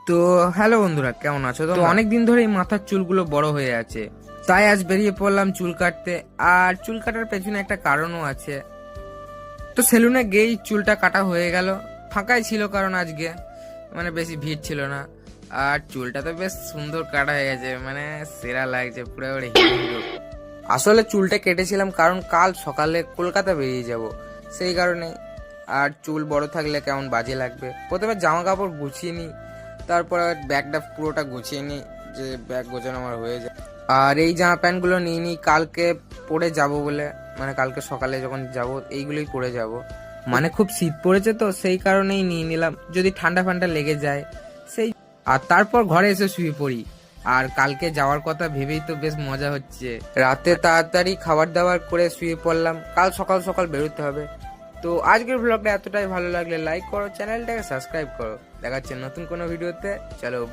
তো হ্যালো বন্ধুরা, কেমন আছো? তো অনেক দিন ধরেই মাথার চুলগুলো বড় হয়ে আছে, তাই আজ বেরিয়ে পড়লাম চুল কাটতে। আর চুল কাটার পেছনে একটা কারণও আছে। তো সেলুনে গিয়েই চুলটা কাটা হয়ে গেল। ফাঁকাই ছিল কারণ আজকে মানে বেশি ভিড় ছিল না। আর চুলটা তো বেশ সুন্দর কাটা হয়ে গেছে, মানে সেরা লাগছে, পুরো হিরো। আসলে চুলটা কেটেছিলাম কারণ কাল সকালে কলকাতা বেরিয়ে যাব, সেই কারণে। আর চুল বড় থাকলে কেমন বাজে লাগবে। প্রথমে জামা কাপড় গুছিয়ে নিই, তারপর ব্যাগটা পুরোটা গুছিয়ে নিই, যে ব্যাগ গোছানো আমার হয়ে যায়। আর এই জামা প্যান্টগুলো নিয়ে নিই কালকে পরে যাব বলে, মানে কালকে সকালে যখন যাব এইগুলোই পরে যাব। মানে খুব শীত পড়েছে তো সেই কারণেই নিয়ে নিলাম, যদি ঠান্ডা ফান্ডা লেগে যায় সেই। আর তারপর ঘরে এসে শুয়ে পড়ি। আর কালকে যাওয়ার কথা ভেবেই তো বেশ মজা হচ্ছে। রাতে তাড়াতাড়ি খাবার দাবার করে শুয়ে পড়লাম, কাল সকাল সকাল বেরোতে হবে। তো আজকের ব্লগটা এতটাই ভালো লাগলে লাইক করো, চ্যানেলটাকে সাবস্ক্রাইব করো। দেখা হচ্ছে নতুন কোনো ভিডিওতে। চলো।